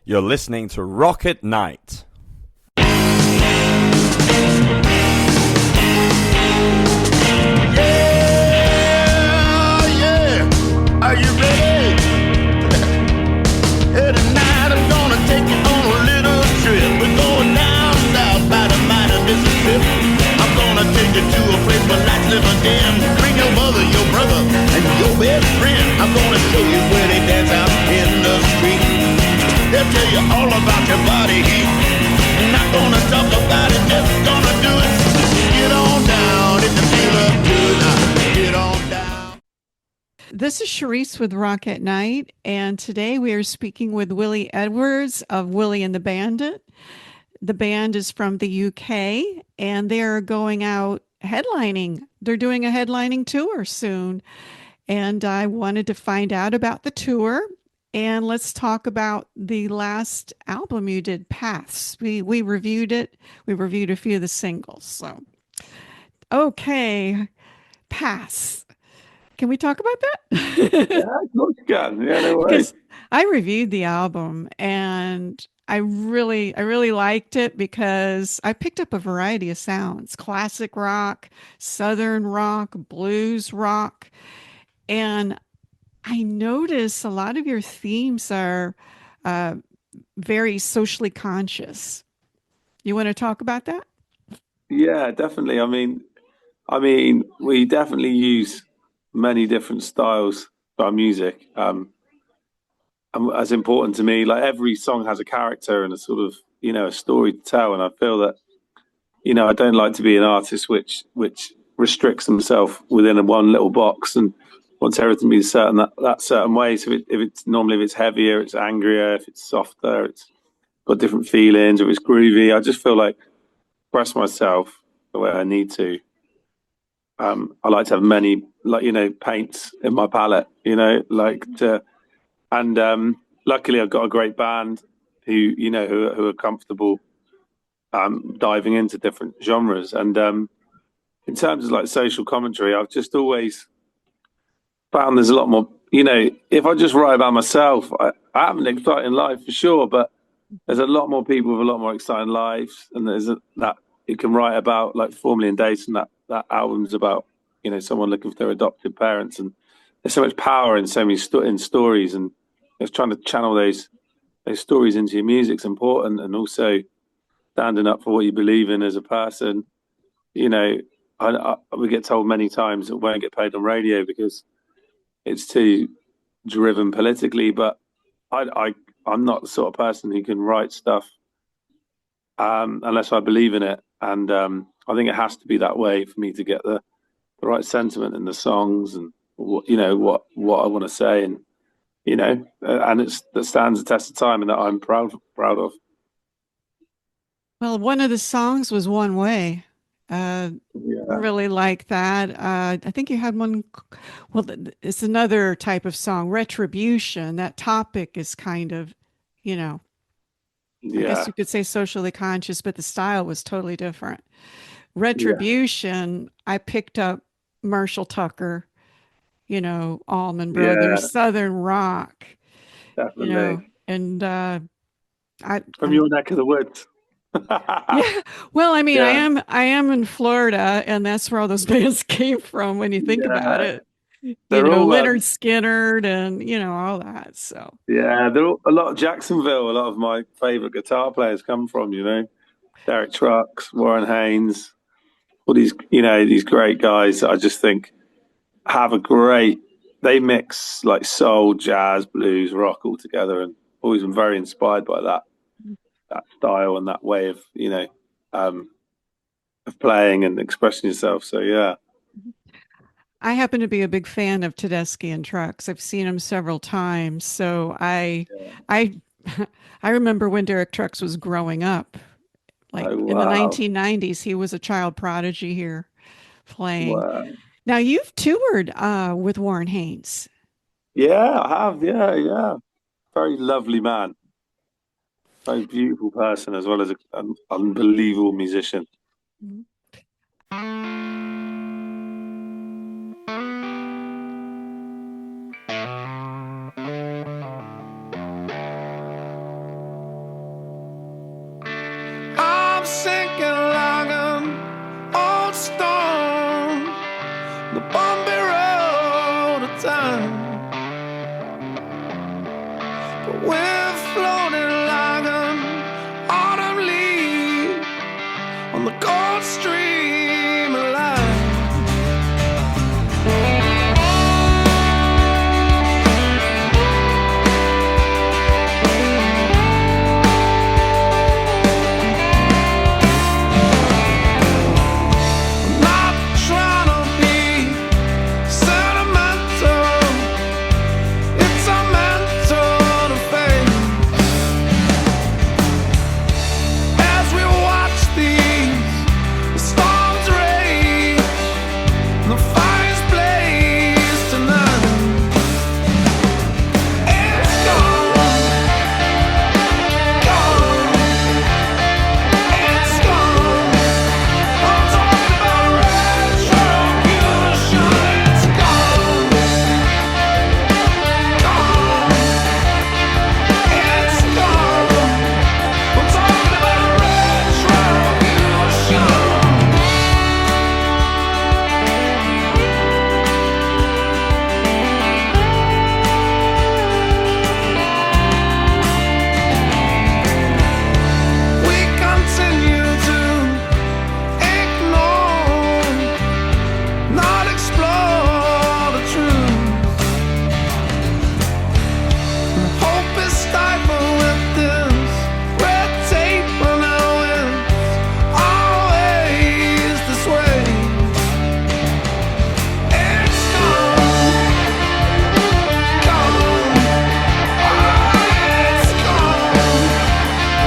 You're listening to Rock at Night. Are you ready? Hey, tonight I'm gonna take you on a little trip. We're going down south by the mighty Mississippi. I'm gonna take you to a place where lights live again. Bring your mother, your brother, and your best friend. I'm gonna show you where they dance out in the street. They'll tell you all about your body heat. Not gonna talk about it, just gonna do it. Get on down if you feel up good. Now get on down. This is Charisse with Rock at Night, and today we are speaking with Wille Edwards of Wille and the Bandit. The band is from the UK, and they're going out headlining. They're doing a headlining tour soon, and I wanted to find out about the tour. And let's talk about the last album you did, Paths. We reviewed it. We reviewed a few of the singles. So, okay, Paths. Can we talk about that? Yeah, of course you can. Yeah, no way. Because I reviewed the album and I really liked it because I picked up a variety of sounds: classic rock, southern rock, blues rock, and I notice a lot of your themes are very socially conscious. You want to talk about that? Yeah, definitely. I mean, we definitely use many different styles for our music. And as important to me, like every song has a character and a sort of, a story to tell. And I feel that, I don't like to be an artist which restricts himself within one little box and wants everything to be that certain way. So if it's heavier, it's angrier. If it's softer, it's got different feelings. If it's groovy, I just feel like express myself the way I need to. I like to have many, paints in my palette, and luckily I've got a great band who are comfortable diving into different genres. And in terms of like social commentary, I've just always found there's a lot more, if I just write about myself, I have an exciting life for sure, but there's a lot more people with a lot more exciting lives, and that you can write about, like Formerly in Dayton, that album's about, someone looking for their adopted parents, and there's so much power in so many in stories, and just trying to channel those stories into your music's important, and also standing up for what you believe in as a person. We get told many times that we won't get paid on radio because it's too driven politically, but I'm not the sort of person who can write stuff unless I believe in it, and I think it has to be that way for me to get the right sentiment in the songs and what I want to say, and that stands the test of time, and that I'm proud of. Well, one of the songs was One Way. Yeah, Really like that. I think you had one. Well, it's another type of song, Retribution. That topic is kind of, I guess yeah, you could say socially conscious, but the style was totally different. yeah, Retribution, I picked up Marshall Tucker, Allman yeah, Brothers, Southern Rock, definitely and from I'm your neck of the woods. yeah. Well, I mean, I Yeah, am I am in Florida, and that's where all those bands came from when you think about yeah, it. they're all Leonard Skinner and all that. So yeah, they're all, a lot of Jacksonville. A lot of my favorite guitar players come from, Derek Trucks, Warren Haynes, all these great guys that I just think have a great. They mix like soul, jazz, blues, rock all together, and always been very inspired by that style and that way of um, of playing and expressing yourself. So yeah, I happen to be a big fan of Tedeschi and Trucks. I've seen him several times. So I I remember when Derek Trucks was growing up, like oh in the wow, 1990s, he was a child prodigy here playing. wow, Now you've toured with Warren Haynes. yeah, I have, yeah, yeah, very lovely man, very beautiful person as well as an unbelievable musician. Mhm. floating like an autumn leaf on the cold stream of life. Not trying to be sentimental, it's a mental to face. As we watch the storms rage and the fires blaze tonight, it's gone, gone, it's gone. I'm talking about retribution. It's gone, gone, it's gone. I'm talking about retribution. We continue to ignore, not explore the truth. Hope is stifled with this red tape, and now it's always this way. It's gone, gone, it's gone.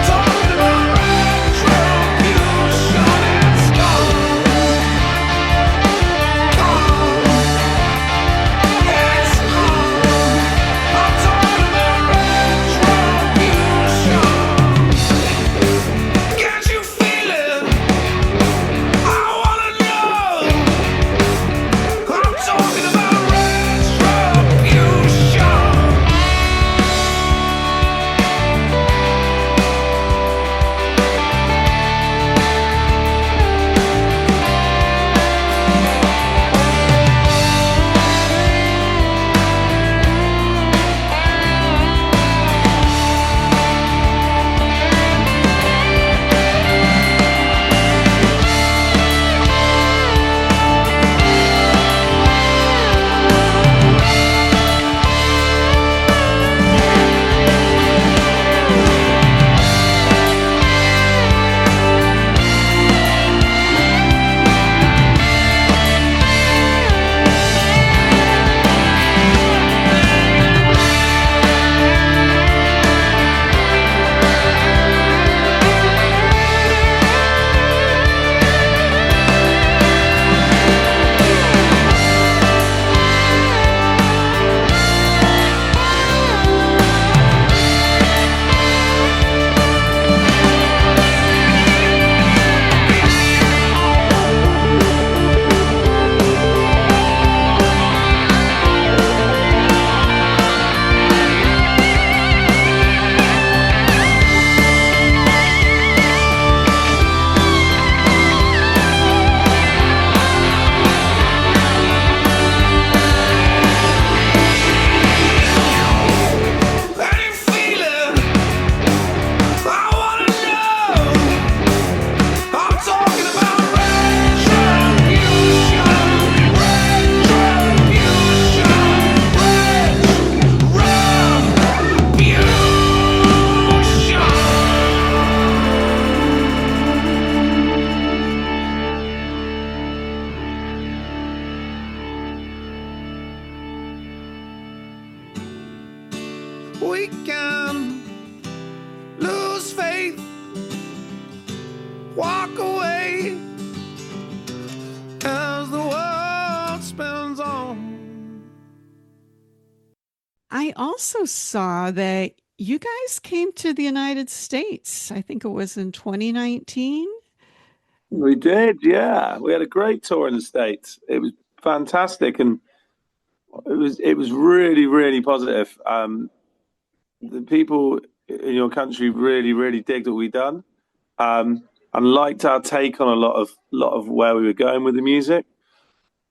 Talking about retribution. It's gone, gone, it's gone. I'm talking about retribution. Can't you feel it? I wanna know. I'm talking about retribution. Can you feel it? I wanna know. I'm talking about retribution, retribution. We can lose faith, walk away as the world spins on. I also saw that you guys came to the United States. I think it was in 2019. We did, yeah. We had a great tour in the States. It was fantastic, and it was really, really positive. The people in your country really, really digged what we done, and liked our take on a lot of where we were going with the music.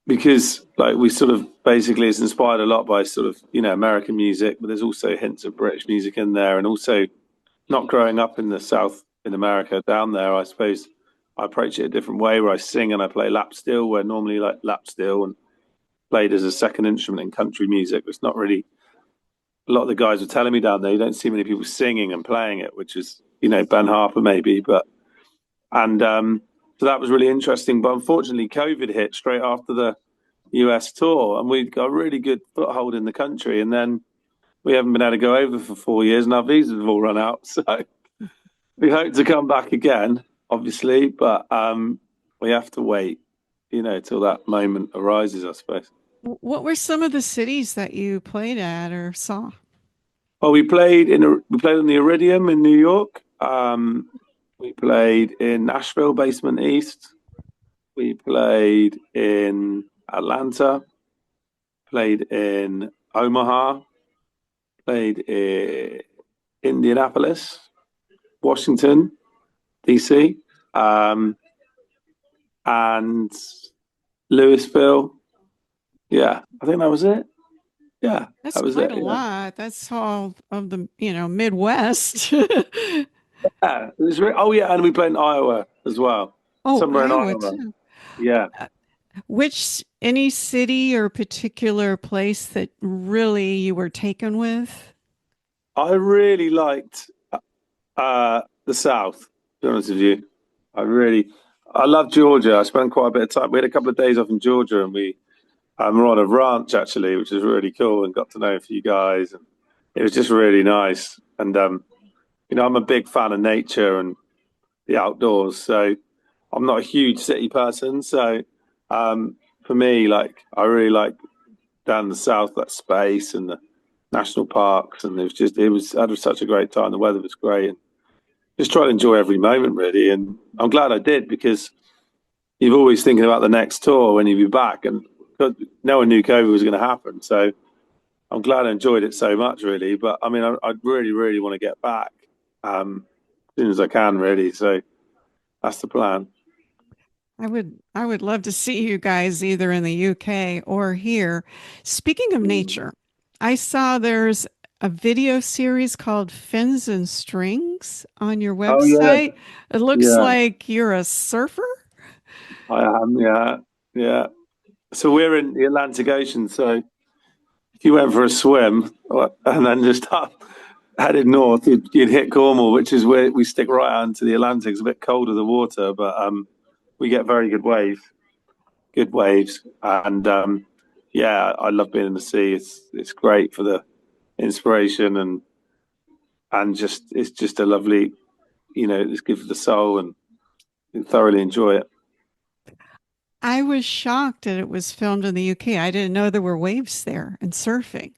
because like we sort of basically is inspired a lot by sort of American music, but there's also hints of British music in there, and also not growing up in the South in America down there, I suppose I approach it a different way where I sing and I play lap steel, where normally like lap steel and played as a second instrument in country music. It's not really a lot of the guys were telling me down there, you don't see many people singing and playing it, which is, Ben Harper maybe, but and so that was really interesting. But unfortunately, COVID hit straight after the US tour, and we got a really good foothold in the country. And then we haven't been able to go over for 4 years, and our visas have all run out. So we hope to come back again, obviously, but we have to wait, till that moment arises, I suppose. What were some of the cities that you played at or saw? Well, we played in the Iridium in New York. We played in Nashville, Basement East. We played in Atlanta. Played in Omaha. Played in Indianapolis, Washington, DC, and Louisville. Yeah, I think that was it. Yeah, That's that was quite it. a Yeah. lot. That's all of the, Midwest. Yeah, oh yeah, and we played in Iowa as well. Oh, Somewhere in Iowa Iowa. too. Yeah. Any city or particular place that really you were taken with? I really liked the South, to be honest with you. I love Georgia. I spent quite a bit of time. We had a couple of days off in Georgia, and we were on a ranch actually, which was really cool, and got to know a few guys, and it was just really nice. And I'm a big fan of nature and the outdoors, so I'm not a huge city person. So for me, like I really like down the south, that space and the national parks, and I had such a great time. The weather was great, and just try to enjoy every moment really. And I'm glad I did because you're always thinking about the next tour when you be back, and no one knew COVID was going to happen. So I'm glad I enjoyed it so much, really. But I mean, I really, really want to get back as soon as I can, really. So that's the plan. I would love to see you guys either in the UK or here. Speaking of nature, I saw there's a video series called Fins and Strings on your Oh yeah, website. It looks yeah, like you're a surfer. I am. Yeah, yeah. So we're in the Atlantic Ocean. So if you went for a swim and then just headed north, you'd hit Cornwall, which is where we stick right out into the Atlantic. It's a bit colder the water, but we get very good waves, and yeah, I love being in the sea. It's great for the inspiration and just it's just a lovely, it's good for the soul, and you thoroughly enjoy it. I was shocked that it was filmed in the UK. I didn't know there were waves there and surfing.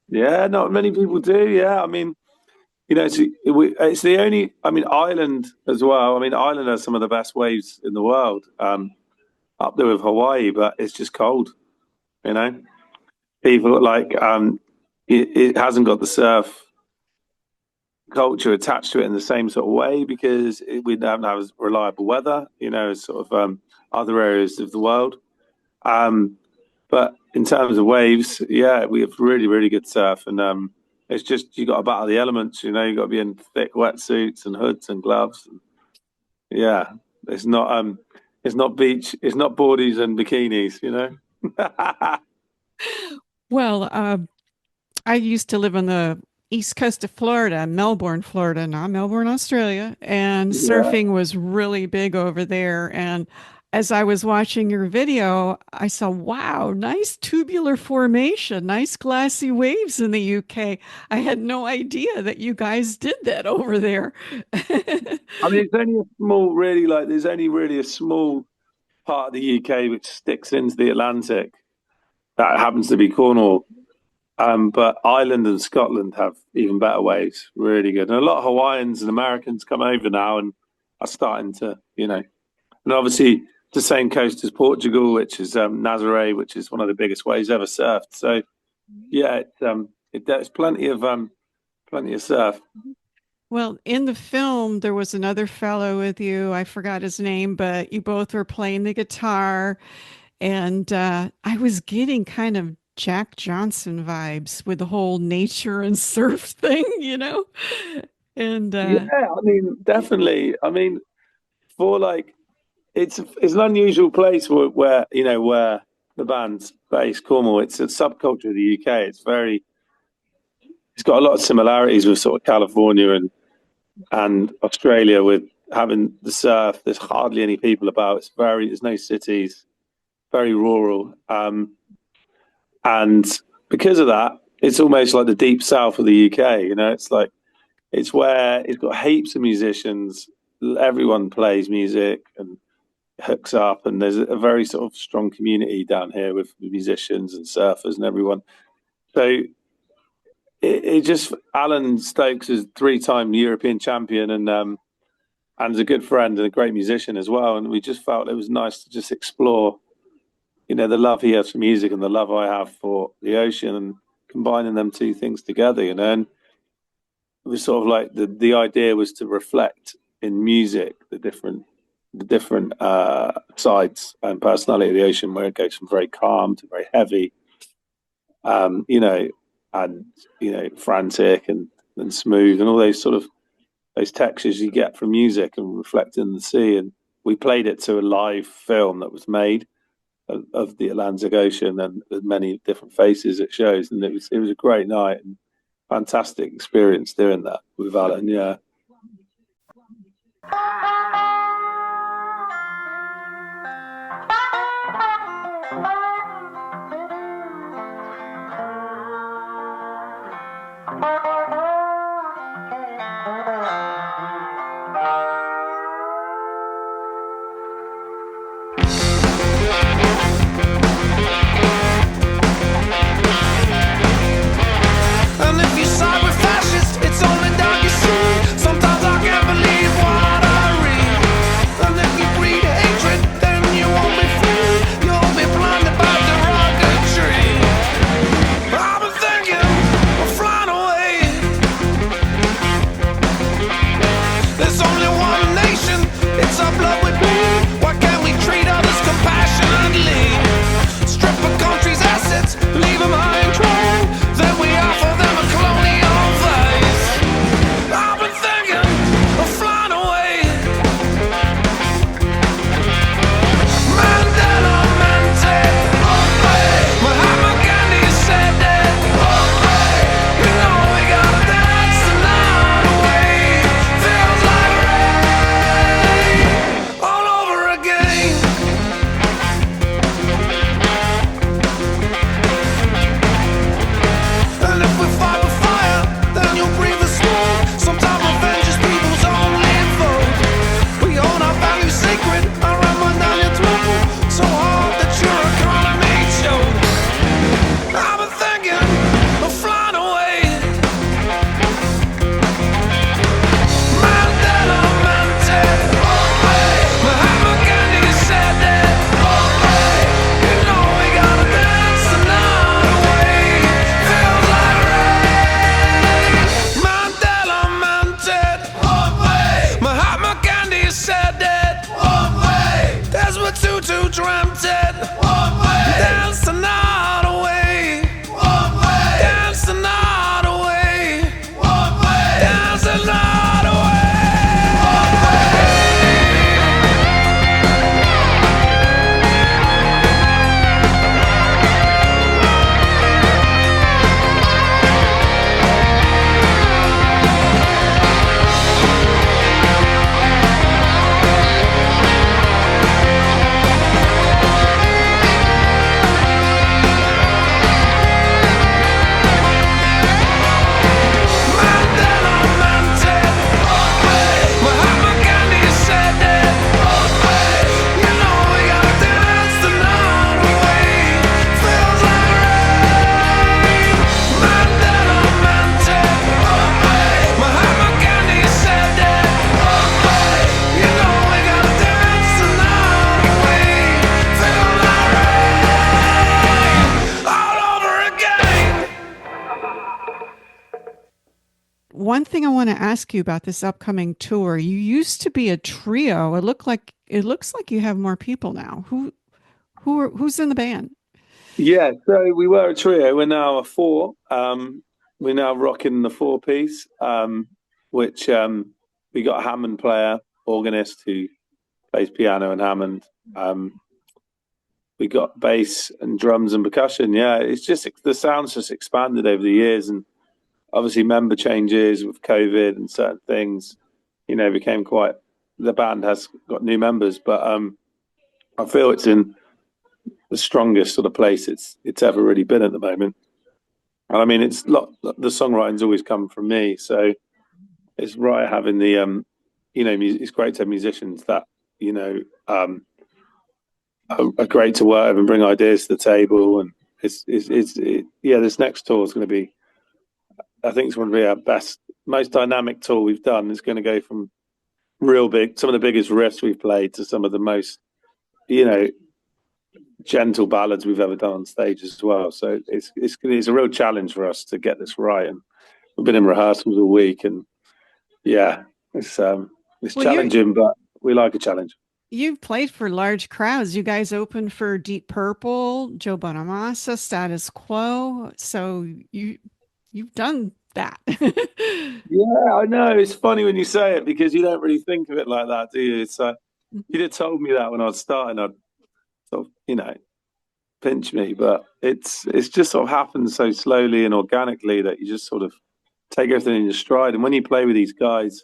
Yeah, not many people do. Yeah, I mean, it's the only. I mean, Ireland as well. I mean, Ireland has some of the best waves in the world, up there with Hawaii, but it's just cold. You know, people like it hasn't got the surf culture attached to it in the same sort of way because we don't have as reliable weather. As sort of other areas of the world. Um, but in terms of waves, yeah, we have really, really good surf, and it's just you got to battle the elements. You got to be in thick wetsuits and hoods and gloves. Yeah, it's not beach, it's not boardies and bikinis. Well, I used to live on the east coast of Florida, Melbourne, Florida, not Melbourne, Australia, and Yeah, surfing was really big over there. And as I was watching your video, I saw, wow, nice tubular formation, nice glassy waves in the UK. I had no idea that you guys did that over there. I mean, it's only a small, really, like there's only really a small part of the UK which sticks into the Atlantic. That happens to be Cornwall. But Ireland and Scotland have even better waves, really good. And a lot of Hawaiians and Americans come over now and are starting to, and obviously the same coast as Portugal, which is Nazaré, which is one of the biggest waves ever surfed. So yeah, there's plenty of surf. Well, in the film, there was another fellow with you. I forgot his name, but you both were playing the guitar And I was getting kind of Jack Johnson vibes with the whole nature and surf thing, you know? And Yeah, I mean, definitely. I mean, for like, it's an unusual place where you know where the band's based, Cornwall. It's a subculture of the UK. It's got a lot of similarities with sort of California and Australia with having the surf. There's hardly any people about. There's no cities, very rural. And because of that, it's almost like the deep south of the UK. You know, it's like it's where it's got heaps of musicians. Everyone plays music and hooks up, and there's a very sort of strong community down here with musicians and surfers and everyone. So it just Alan Stokes is three-time European champion and is a good friend and a great musician as well. And we just felt it was nice to just explore, you know, the love he has for music and the love I have for the ocean and combining them two things together, you know. And it was sort of like the idea was to reflect in music the different sides and personality of the ocean, where it goes from very calm to very heavy, you know, and you know, frantic and smooth, and all those sort of those textures you get from music and reflected in the sea. And we played it to a live film that was made of the Atlantic Ocean, and with many different faces it shows. And it was a great night and fantastic experience doing that with Alan. Yeah. And if you side with fascists, it's only down you see. Sometimes I can't believe what I read. And if you breed hatred, then you won't be free. You'll be blinded by derogatory. I've been thinking of flying away. There's only one nation, it's our blood we bleed. Why can't we treat others compassionately? Strip a country's assets, leave them high and dry. Then we offer them a colonial vice. I've been thinking of flying away. Mandela meant it. Mahatma Gandhi said it. You know we gotta dance the night away. Feels like rain all over again. And if we fight with fire, then you'll breathe the smoke. Sometimes revenge is people's only vote. We hold our values sacred, I ram one down your throat. So hard that your economy choke. I've been thinking of flying away. Mandela meant it. Mahatma Gandhi said it. You know we gotta dance the night away. Feels like rain. Mandela meant it. Mahatma Gandhi said it. Desmond Tutu dreamt it. Dance the night away. Dance the night away. Dance the night away. Mandela meant it. Mahatma Gandhi said it. You know we gotta dance the night away. Feels like rain. Mandela meant it. Mahatma Gandhi said it. You know we gotta dance the night away. Feels like rain all over again. one thing I want to ask you about this upcoming tour, you used to be a trio. It looks like you have more people now. Who's in the band? Yeah, so we were a trio. We're now a four. We're now rocking the four piece, which we got a Hammond player, organist who plays piano and Hammond. We got bass and drums and percussion. Yeah, it's just the sound's just expanded over the years, and obviously member changes with COVID and certain things. Became quite. The band has got new members, but I feel it's in the strongest sort of place it's ever really been at the moment. And I mean, the songwriting's always come from me, so it's right having the it's great to have musicians that are great to work with and bring ideas to the table. And this next tour is going to be, I think it's going to be our best, most dynamic tour we've done. It's going to go from real big, some of the biggest riffs we've played to some of the most, gentle ballads we've ever done on stage as well. So it's a real challenge for us to get this right. And we've been in rehearsals all week, and it's challenging, but we like a challenge. You've played for large crowds. You guys opened for Deep Purple, Joe Bonamassa, Status Quo. So you've done that. Yeah, I know. It's funny when you say it because you don't really think of it like that, do you? It's you'd have told me that when I was starting, I'd sort of, pinch me. But it's just sort of happens so slowly and organically that you just sort of take everything in your stride. And when you play with these guys,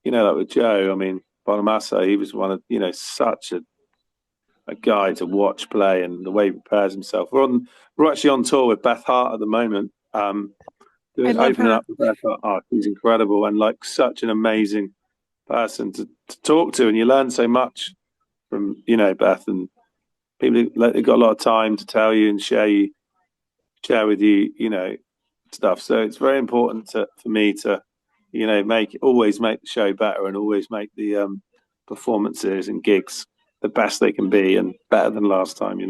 like with Joe, I mean, Bonamassa, he was one of, such a guy to watch play, and the way he prepares himself. We're actually on tour with Beth Hart at the moment. Opening up with Beth Hart. Oh, she's incredible and like such an amazing person to talk to, and you learn so much from Beth, and people they've got a lot of time to tell you and share with you stuff. So it's very important for me to always make the show better and always make the performances and gigs the best they can be and better than last time.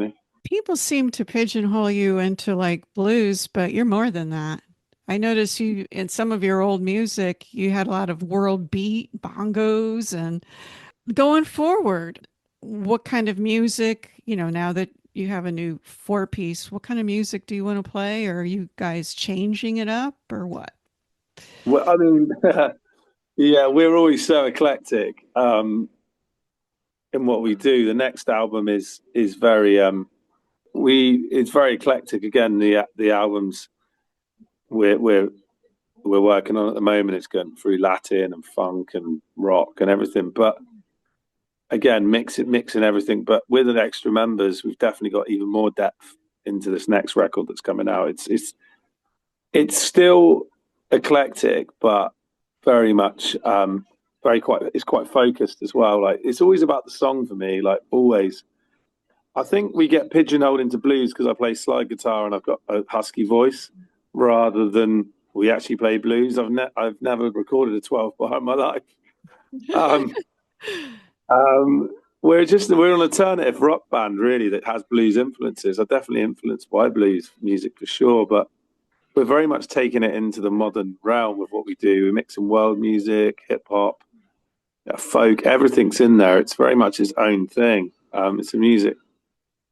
People seem to pigeonhole you into like blues, but you're more than that. I noticed you in some of your old music, you had a lot of world beat, bongos, and going forward, what kind of music, now that you have a new four piece, what kind of music do you want to play? Or are you guys changing it up or what? Well, I mean, yeah, we're always so eclectic in what we do. The next album is very it's very eclectic. Again, the albums we're working on at the moment, it's going through Latin and funk and rock and everything. But again, mixing everything. But with the extra members, we've definitely got even more depth into this next record that's coming out. It's still eclectic, but very much it's quite focused as well. Like it's always about the song for me, like always. I think we get pigeonholed into blues because I play slide guitar and I've got a husky voice, rather than we actually play blues. I've never recorded a 12 bar in my life. We're an alternative rock band really that has blues influences. I'm definitely influenced by blues music for sure, but we're very much taking it into the modern realm with what we do. We're mixing world music, hip hop, folk, everything's in there. It's very much its own thing. It's a music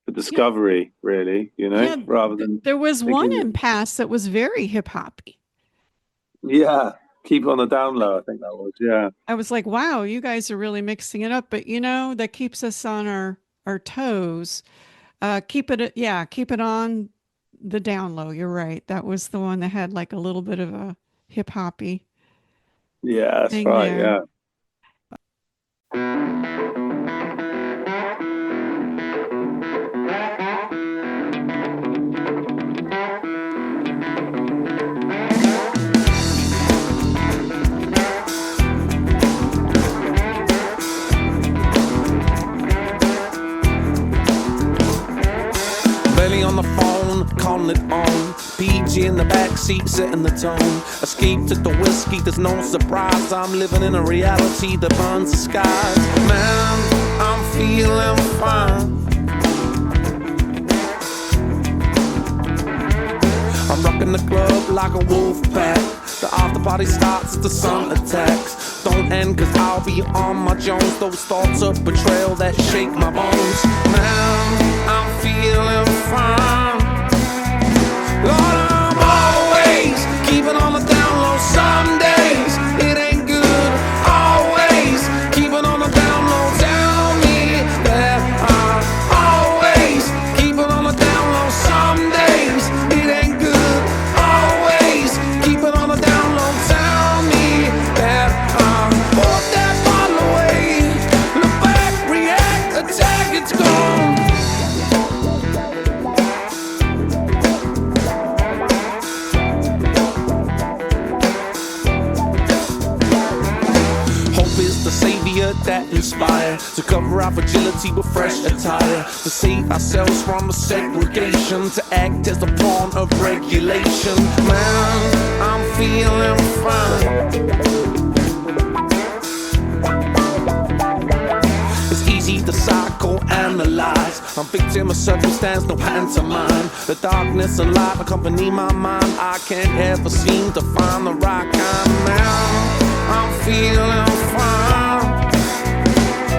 for discovery, really, rather than. There was one in past that was very hip hoppy. Yeah, keep it on the down low, I think that was. Yeah. I was like, wow, you guys are really mixing it up, but that keeps us on our toes. Keep it on the down low. You're right. That was the one that had like a little bit of a hip hoppy. Yeah, that's right. There. Yeah. Belly on the phone, calling it on. PG in the backseat, setting the tone. Escape to the whiskey, there's no surprise. I'm living in a reality that burns the skies. Man, I'm feeling fine. I'm rocking the club like a wolf pack. The after party starts as the sun attacks. Don't won't end, cause I'll be on my Jones. Those thoughts of betrayal that shake my bones. Man, I'm feeling fine. Lord, I'm always keeping on the down low. Some days it ain't good. Always keeping on the down low. Tell me that I'm always keeping on the down low. Some days it ain't good. Always keeping on the down low. Tell me that I'm put that bottle away. Look back, react, attack, it's gone. Hope is the savior that inspires to cover our fragility with fresh attire, to save ourselves from the segregation, to act as a pawn of regulation. Man, I'm feeling fine. It's easy to psychoanalyze. I'm victim of circumstance, no pantomime. The darkness and light accompany my mind. I can't ever seem to find the right kind. Man, I'm feeling fine.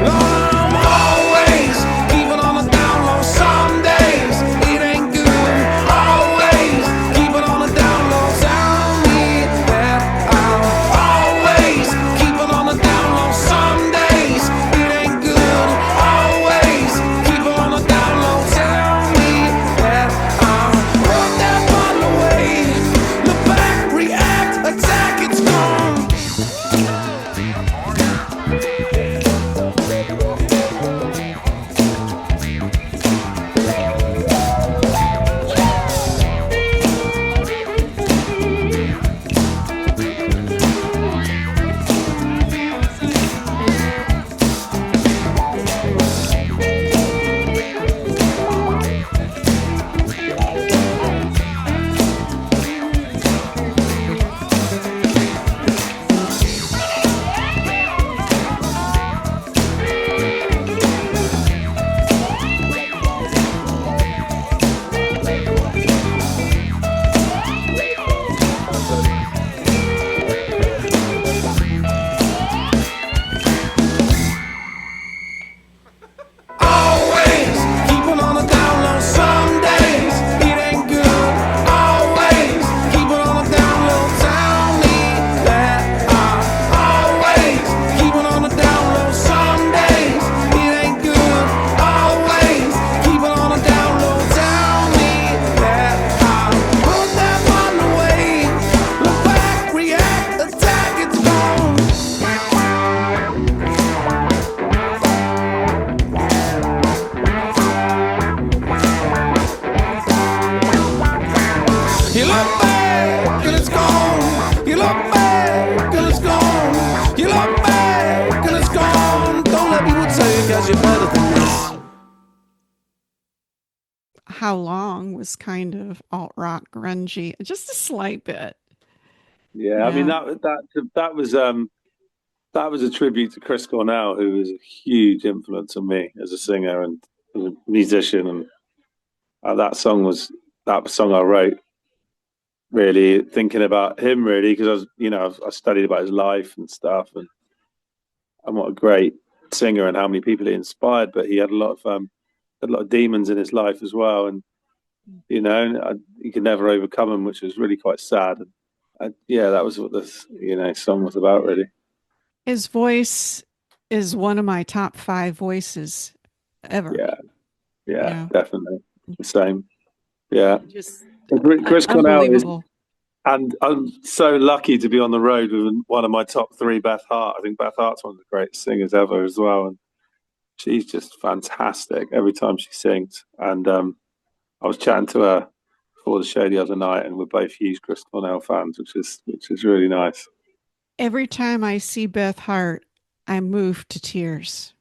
Lord, I'm always keeping on the down low. Some days it ain't good. Always keeping on the down low. Tell me that I'm always keeping on the down low. Some days it ain't good. Always keeping on the down low. Tell me that I'm put that bottle away. Look back, react, attack, it's gone. Always keeping on the down low. Some days it ain't good. Always keeping on the down low. Tell me that I'm always keeping on the down low. Some days it ain't good. Always keeping on the down low. Tell me that I put that bottle away. Look back, react, attack, it's gone. You look back and it's gone. You look back and it's gone. You look back and it's gone. Don't let people tell you 'cause you're better than this. How Long was kind of alt rock grungy, just a slight bit. Yeah, I mean Yeah. that was a tribute to Chris Cornell, who was a huge influence on me as a singer and as a musician, and that song I wrote really thinking about him, really, because I studied about his life and stuff, and what a great singer and how many people he inspired. But he had a lot of demons in his life as well, and he could never overcome them, which was really quite sad. And yeah, that was what this song was about, really. His voice is one of my top 5 voices ever. Yeah, definitely the same. Yeah, Just Chris Cornell is, unbelievable. and I'm so lucky to be on the road with one of my top 3, Beth Hart. I think Beth Hart's one of the greatest singers ever as well, and she's just fantastic every time she sings. And I was chatting to her before the show the other night, and we're both huge Chris Cornell fans, which is really nice. Every time I see Beth Hart, I'm moved to tears.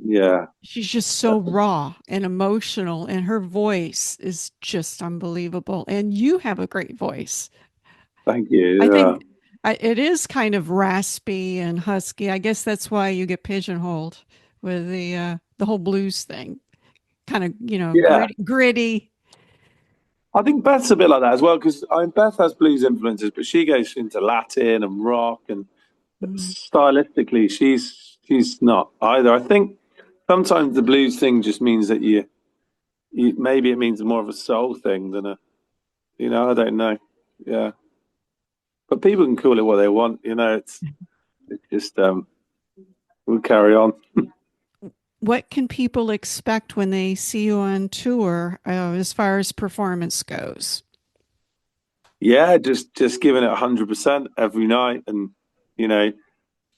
Yeah, She's just so raw and emotional, and her voice is just unbelievable. And you have a great voice. thank you. I Yeah. think it is kind of raspy and husky. I guess that's why you get pigeonholed with the whole blues thing. Kind of, Yeah. gritty. I think Beth's a bit like that as well, because Beth has blues influences, but she goes into Latin and rock, and stylistically, she's not either. I think sometimes the blues thing just means that you maybe it means more of a soul thing than a, I don't know. Yeah, but people can call it what they want. It's just we'll carry on. What can people expect when they see you on tour as far as performance goes? Yeah, just giving it 100% every night, and you know,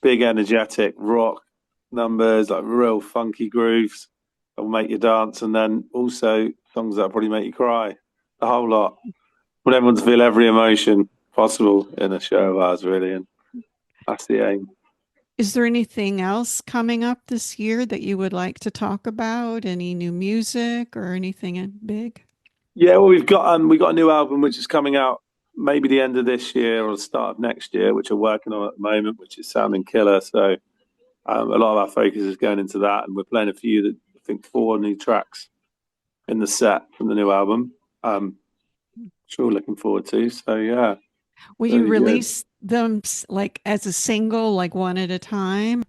big energetic rock numbers, like real funky grooves that will make you dance, and then also songs that will probably make you cry. A whole lot. Want everyone to feel every emotion possible in a show of ours, really, and that's the aim. Is there anything else coming up this year that you would like to talk about? Any new music or anything big? Yeah, well, we got a new album which is coming out maybe the end of this year or the start of next year, which we're working on at the moment, which is sounding killer. So a lot of our focus is going into that, and we're playing I think 4 new tracks in the set from the new album. Sure, looking forward to. So yeah, Will you really good. release them like as a single, like one at a time?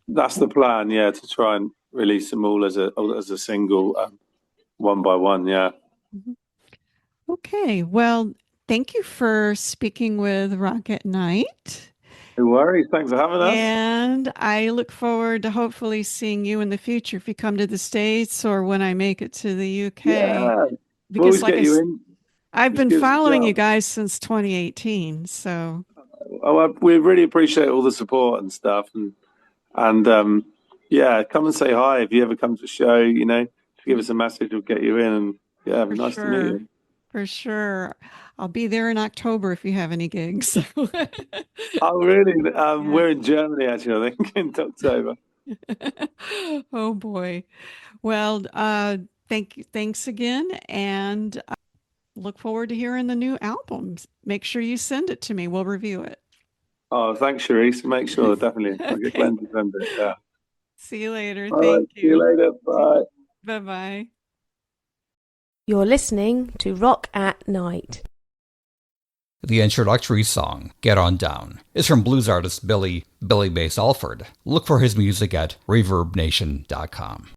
That's the plan. Yeah, to try and release them all as a single, one by one. Yeah. Mhm. Okay. Well, thank you for speaking with Rocket Night. No worries. Thanks for having us. And I look forward to hopefully seeing you in the future if you come to the States or when I make it to the UK. Yeah, we'll Because always get you in. I've Just been give us a following you shout. guys since 2018. So We really appreciate all the support and stuff, and yeah, come and say hi if you ever come to a show. Just give us a message. We'll get you in, and yeah, it'd for be nice to meet sure, you. for sure. I'll be there in October if you have any gigs. Oh, really? Yeah. We're in Germany actually. I think in October. Oh boy. Well, thanks again, and I look forward to hearing the new albums. Make sure you send it to me. We'll review it. Oh, thanks, Sharice. Make sure definitely. I'll get Okay. Glenn to send it. Yeah. See you later. All right. Thank See you you. later. Bye. Bye-bye. You're listening to Rock at Night. The introductory song, Get On Down, is from blues artist Billy Bass Alford. Look for his music at ReverbNation.com.